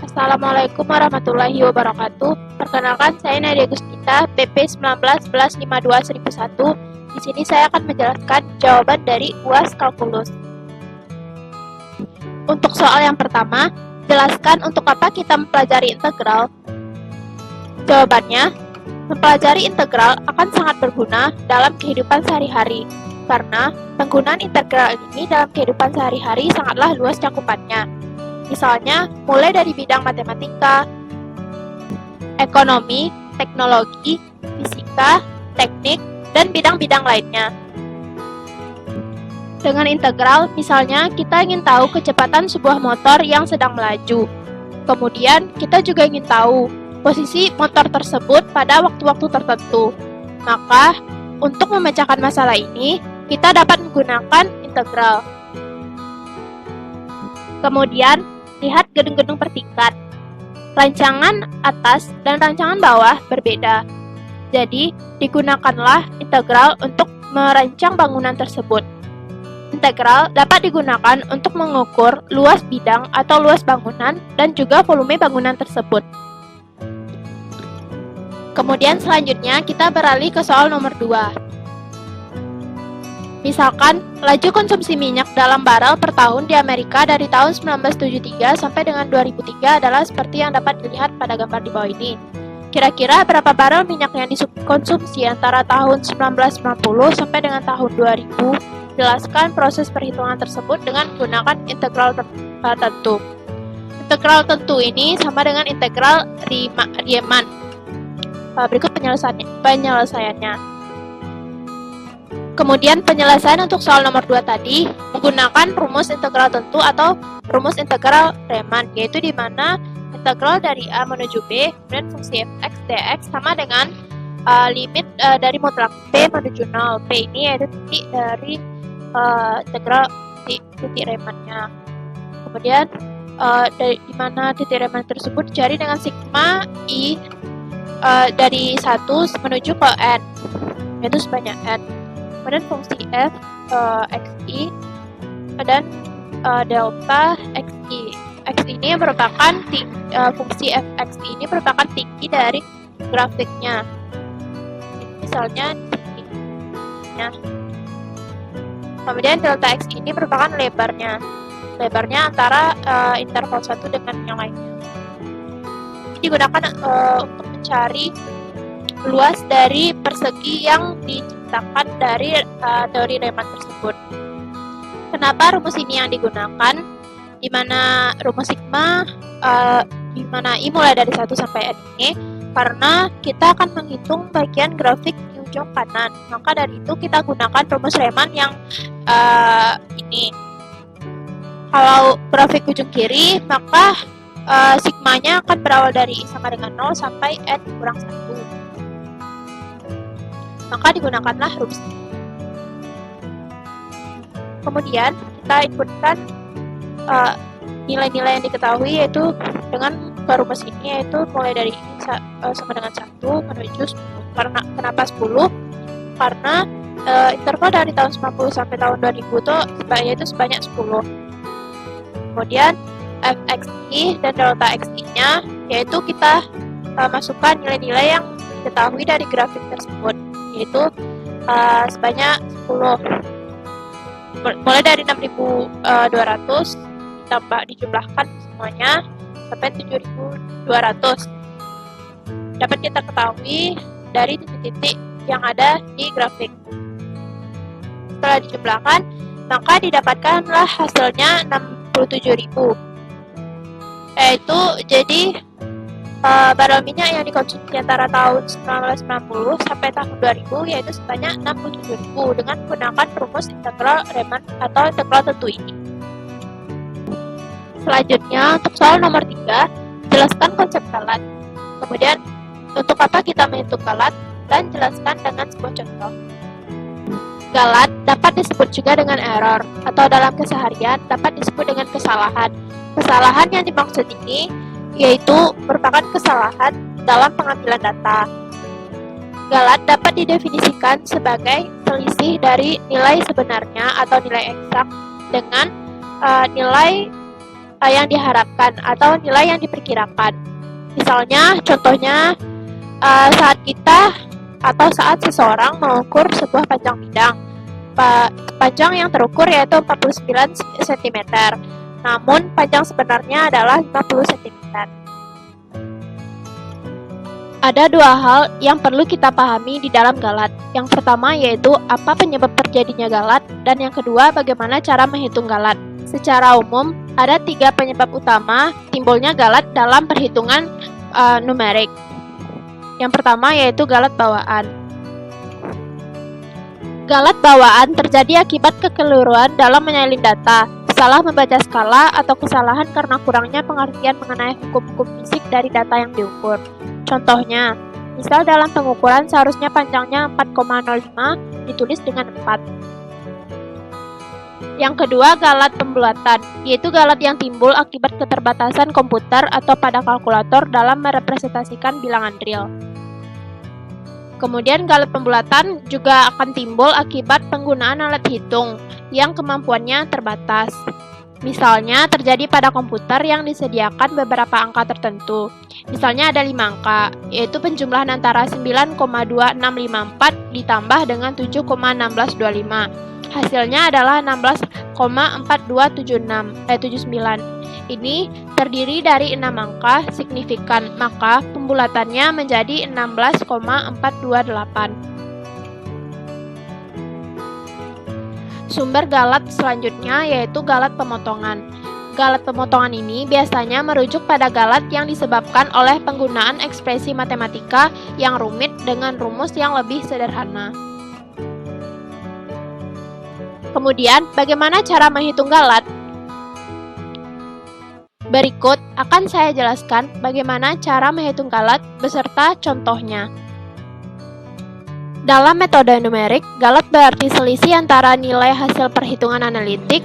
Assalamualaikum warahmatullahi wabarakatuh. Perkenalkan, saya Nadia Gustita, PP 19/1152/1001. Di sini saya akan menjelaskan jawaban dari UAS Kalkulus. Untuk soal yang pertama, jelaskan untuk apa kita mempelajari integral. Jawabannya, mempelajari integral akan sangat berguna dalam kehidupan sehari-hari, karena penggunaan integral ini dalam kehidupan sehari-hari sangatlah luas cakupannya. Misalnya, mulai dari bidang matematika, ekonomi, teknologi, fisika, teknik, dan bidang-bidang lainnya. Dengan integral, misalnya kita ingin tahu kecepatan sebuah motor yang sedang melaju. Kemudian, kita juga ingin tahu posisi motor tersebut pada waktu-waktu tertentu. Maka, untuk memecahkan masalah ini, kita dapat menggunakan integral. Kemudian, lihat gedung-gedung bertingkat. Rancangan atas dan rancangan bawah berbeda. Jadi, digunakanlah integral untuk merancang bangunan tersebut. Integral dapat digunakan untuk mengukur luas bidang atau luas bangunan dan juga volume bangunan tersebut. Kemudian selanjutnya kita beralih ke soal nomor 2. Misalkan, laju konsumsi minyak dalam barel per tahun di Amerika dari tahun 1973 sampai dengan 2003 adalah seperti yang dapat dilihat pada gambar di bawah ini. Kira-kira berapa barel minyak yang dikonsumsi antara tahun 1990 sampai dengan tahun 2000? Jelaskan proses perhitungan tersebut dengan menggunakan integral tentu. Integral tentu ini sama dengan integral Riemann. Berikut penyelesaiannya. Kemudian penyelesaian untuk soal nomor 2 tadi menggunakan rumus integral tentu atau rumus integral Riemann, yaitu di mana integral dari A menuju B, kemudian fungsi fx dx sama dengan limit dari mutlak P menuju 0. P ini yaitu titik dari integral titik Riemann-nya. Kemudian di mana titik Riemann tersebut dicari dengan sigma I dari 1 menuju ke n, yaitu sebanyak n. Kemudian fungsi f xi dan delta xi. X ini merupakan fungsi fx ini merupakan tinggi dari grafiknya. Misalnya tingginya. Kemudian delta x ini merupakan lebarnya antara interval satu dengan yang lainnya. Ini digunakan untuk mencari luas dari persegi yang diciptakan dari teori Riemann tersebut. Kenapa rumus ini yang digunakan? Di mana rumus sigma, di mana I mulai dari 1 sampai n ini, karena kita akan menghitung bagian grafik di ujung kanan. Maka dari itu kita gunakan rumus Riemann yang ini. Kalau grafik ujung kiri, maka sigmanya akan berawal dari I sama dengan 0 sampai n kurang 1. Maka digunakanlah rumus ini. Kemudian kita inputkan nilai-nilai yang diketahui yaitu dengan rumus ini, yaitu mulai dari ini sama dengan 1 menuju 10. Kenapa 10? Karena interval dari tahun 90 sampai tahun 2000 itu sebanyak 10. Kemudian fxi dan delta xi-nya yaitu kita masukkan nilai-nilai yang diketahui dari grafik tersebut, yaitu sebanyak 10. Mulai dari 6.200 dijumlahkan semuanya sampai 7.200. Dapat kita ketahui dari titik-titik yang ada di grafik. Setelah dijumlahkan, maka didapatkanlah hasilnya 67.000. Yaitu jadi barel minyak yang dikonsumsi antara tahun 1990 sampai tahun 2000 yaitu sebanyak 67.000 dengan menggunakan rumus integral Riemann atau integral tentu ini. Selanjutnya, untuk soal nomor 3, jelaskan konsep galat. Kemudian, untuk apa kita menghitung galat dan jelaskan dengan sebuah contoh. Galat dapat disebut juga dengan error atau dalam keseharian dapat disebut dengan kesalahan. Kesalahan yang dimaksud ini yaitu merupakan kesalahan dalam pengambilan data. Galat dapat didefinisikan sebagai selisih dari nilai sebenarnya atau nilai eksak dengan nilai yang diharapkan atau nilai yang diperkirakan. Misalnya, contohnya saat kita atau saat seseorang mengukur sebuah panjang bidang. Panjang yang terukur yaitu 49 cm, namun panjang sebenarnya adalah 50 cm. Ada dua hal yang perlu kita pahami di dalam galat. Yang pertama yaitu apa penyebab terjadinya galat, dan yang kedua bagaimana cara menghitung galat. Secara umum, ada 3 penyebab utama timbulnya galat dalam perhitungan numerik. Yang pertama yaitu galat bawaan. Galat bawaan terjadi akibat kekeliruan dalam menyalin data, salah membaca skala, atau kesalahan karena kurangnya pengertian mengenai hukum-hukum fisik dari data yang diukur. Contohnya, misal dalam pengukuran seharusnya panjangnya 4,05 ditulis dengan 4. Yang kedua, galat pembulatan, yaitu galat yang timbul akibat keterbatasan komputer atau pada kalkulator dalam merepresentasikan bilangan real. Kemudian galat pembulatan juga akan timbul akibat penggunaan alat hitung yang kemampuannya terbatas. Misalnya terjadi pada komputer yang disediakan beberapa angka tertentu. Misalnya ada 5 angka, yaitu penjumlahan antara 9,2654 ditambah dengan 7,1625. Hasilnya adalah 16,4279. Ini terdiri dari 6 angka signifikan, maka pembulatannya menjadi 16,428. Sumber galat selanjutnya yaitu galat pemotongan. Galat pemotongan ini biasanya merujuk pada galat yang disebabkan oleh penggunaan ekspresi matematika yang rumit dengan rumus yang lebih sederhana. Kemudian, bagaimana cara menghitung galat? Berikut akan saya jelaskan bagaimana cara menghitung galat beserta contohnya. Dalam metode numerik, galat berarti selisih antara nilai hasil perhitungan analitik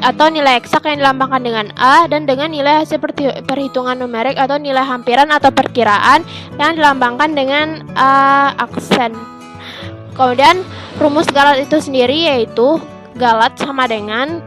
atau nilai eksak yang dilambangkan dengan A dan dengan nilai hasil perhitungan numerik atau nilai hampiran atau perkiraan yang dilambangkan dengan A aksen. Kemudian rumus galat itu sendiri yaitu galat sama dengan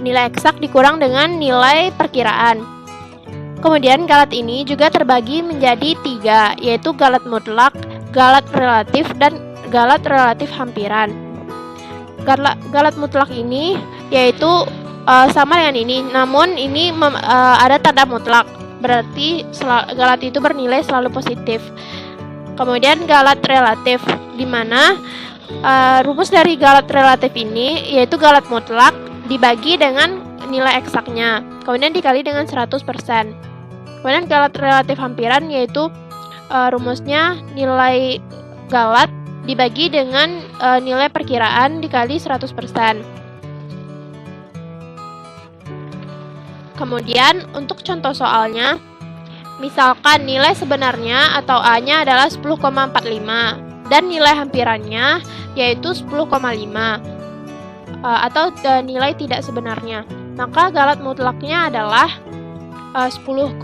nilai eksak dikurang dengan nilai perkiraan. Kemudian galat ini juga terbagi menjadi 3, yaitu galat mutlak, galat relatif, dan galat relatif hampiran. Galat mutlak ini yaitu sama dengan ini, namun ini ada tanda mutlak, berarti galat itu bernilai selalu positif. Kemudian galat relatif, di mana rumus dari galat relatif ini yaitu galat mutlak dibagi dengan nilai eksaknya, kemudian dikali dengan 100%. Kemudian galat relatif hampiran yaitu rumusnya nilai galat dibagi dengan nilai perkiraan dikali 100%. Kemudian untuk contoh soalnya, misalkan nilai sebenarnya atau A-nya adalah 10,45 dan nilai hampirannya yaitu 10,5 atau nilai tidak sebenarnya. Maka galat mutlaknya adalah 10,45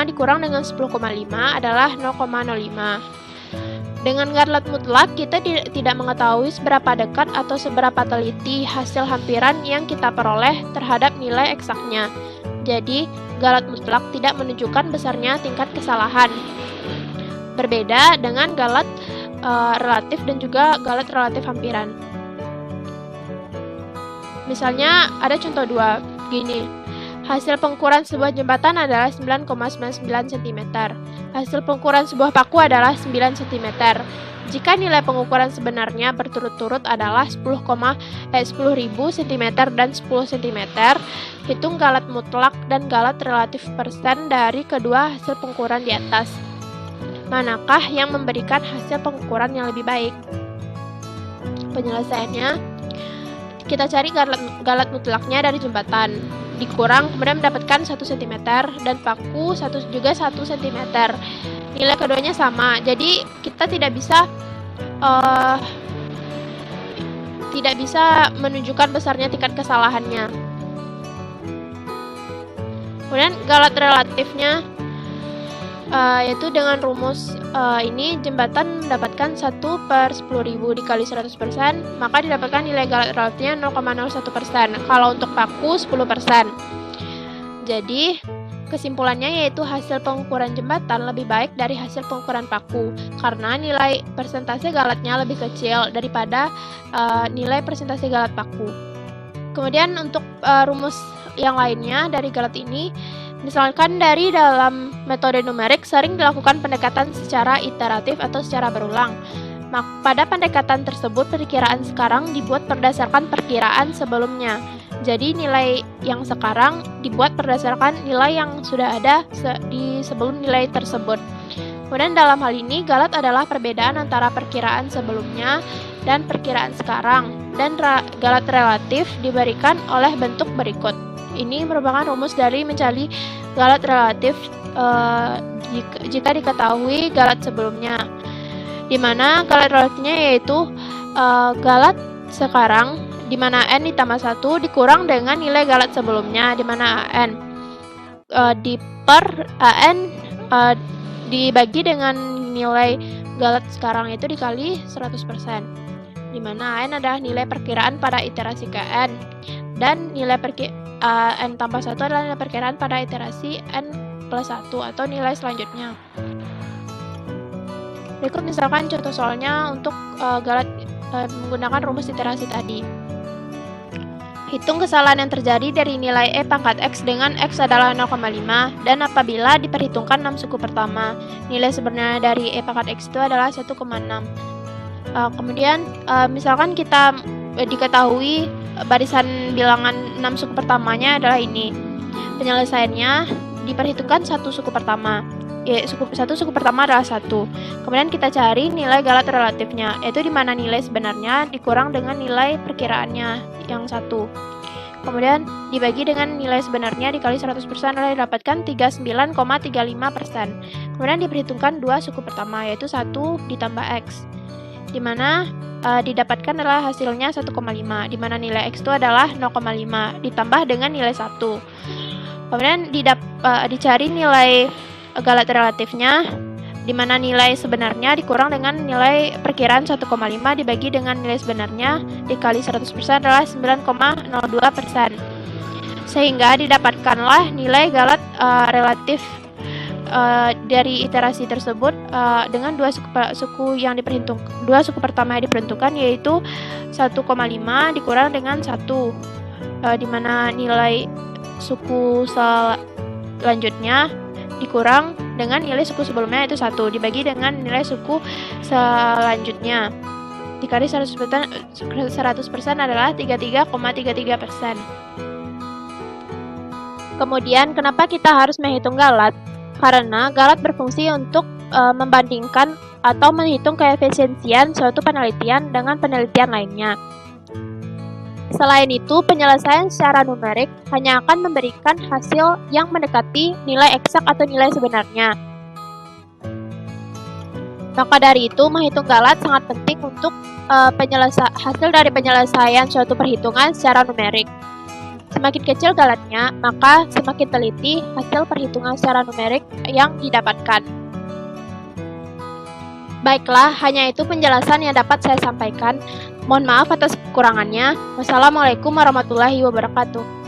dikurang dengan 10,5 adalah 0,05. Dengan galat mutlak, kita tidak mengetahui seberapa dekat atau seberapa teliti hasil hampiran yang kita peroleh terhadap nilai eksaknya. Jadi, galat mutlak tidak menunjukkan besarnya tingkat kesalahan. Berbeda dengan galat relatif dan juga galat relatif hampiran. Misalnya, ada contoh 2, gini. Hasil pengukuran sebuah jembatan adalah 9,99 cm. Hasil pengukuran sebuah paku adalah 9 cm. Jika nilai pengukuran sebenarnya berturut-turut adalah 10.000 cm dan 10 cm, hitung galat mutlak dan galat relatif persen dari kedua hasil pengukuran di atas. Manakah yang memberikan hasil pengukuran yang lebih baik? Penyelesaiannya, kita cari galat mutlaknya dari jembatan, dikurang kemudian mendapatkan 1 cm dan paku juga 1 cm. Nilai keduanya sama, jadi kita tidak bisa menunjukkan besarnya tingkat kesalahannya. Kemudian galat relatifnya yaitu dengan rumus ini jembatan mendapatkan 1/10.000 dikali 100%, maka didapatkan nilai galat relatifnya 0,01%. Kalau untuk paku 10%. Jadi, kesimpulannya yaitu hasil pengukuran jembatan lebih baik dari hasil pengukuran paku karena nilai persentase galatnya lebih kecil daripada nilai persentase galat paku. Kemudian untuk rumus yang lainnya dari galat ini, misalkan dari dalam metode numerik sering dilakukan pendekatan secara iteratif atau secara berulang. Pada pendekatan tersebut, perkiraan sekarang dibuat berdasarkan perkiraan sebelumnya. Jadi nilai yang sekarang dibuat berdasarkan nilai yang sudah ada di sebelum nilai tersebut. Kemudian dalam hal ini, galat adalah perbedaan antara perkiraan sebelumnya dan perkiraan sekarang. Dan galat relatif diberikan oleh bentuk berikut. Ini merupakan rumus dari mencari galat relatif jika diketahui galat sebelumnya, di mana galat relatifnya yaitu galat sekarang di mana N ditambah 1 dikurang dengan nilai galat sebelumnya, di mana AN AN dibagi dengan nilai galat sekarang itu dikali 100%, di mana AN adalah nilai perkiraan pada iterasi ke N, dan nilai N tambah 1 adalah nilai perkiraan pada iterasi N plus 1 atau nilai selanjutnya. Berikut misalkan contoh soalnya untuk galat menggunakan rumus iterasi tadi. Hitung kesalahan yang terjadi dari nilai E pangkat X dengan X adalah 0,5 dan apabila diperhitungkan 6 suku pertama, nilai sebenarnya dari E pangkat X itu adalah 1,6. Kemudian misalkan kita diketahui barisan bilangan 6 suku pertamanya adalah ini. Penyelesaiannya diperhitungkan 1 suku pertama. Satu suku pertama adalah 1. Kemudian kita cari nilai galat relatifnya, yaitu di mana nilai sebenarnya dikurang dengan nilai perkiraannya yang 1. Kemudian dibagi dengan nilai sebenarnya dikali 100% adalah didapatkan 39,35%. Kemudian diperhitungkan 2 suku pertama, yaitu 1 ditambah X, di mana didapatkan adalah hasilnya 1,5, di mana nilai X itu adalah 0,5 ditambah dengan nilai 1. Kemudian dicari nilai galat relatifnya, di mana nilai sebenarnya dikurang dengan nilai perkiraan 1,5 dibagi dengan nilai sebenarnya dikali 100% adalah 9,02%. Sehingga didapatkanlah nilai galat relatif dari iterasi tersebut dengan dua suku pertama yang diperhitungkan, yaitu 1,5 dikurang dengan 1, di mana nilai suku selanjutnya dikurang dengan nilai suku sebelumnya yaitu 1 dibagi dengan nilai suku selanjutnya dikali 100% adalah 33,33%. Kemudian kenapa kita harus menghitung galat? Karena galat berfungsi untuk membandingkan atau menghitung koefisiensian suatu penelitian dengan penelitian lainnya. Selain itu, penyelesaian secara numerik hanya akan memberikan hasil yang mendekati nilai eksak atau nilai sebenarnya. Maka dari itu, menghitung galat sangat penting untuk hasil dari penyelesaian suatu perhitungan secara numerik. Semakin kecil galatnya, maka semakin teliti hasil perhitungan secara numerik yang didapatkan. Baiklah, hanya itu penjelasan yang dapat saya sampaikan. Mohon maaf atas kekurangannya. Wassalamualaikum warahmatullahi wabarakatuh.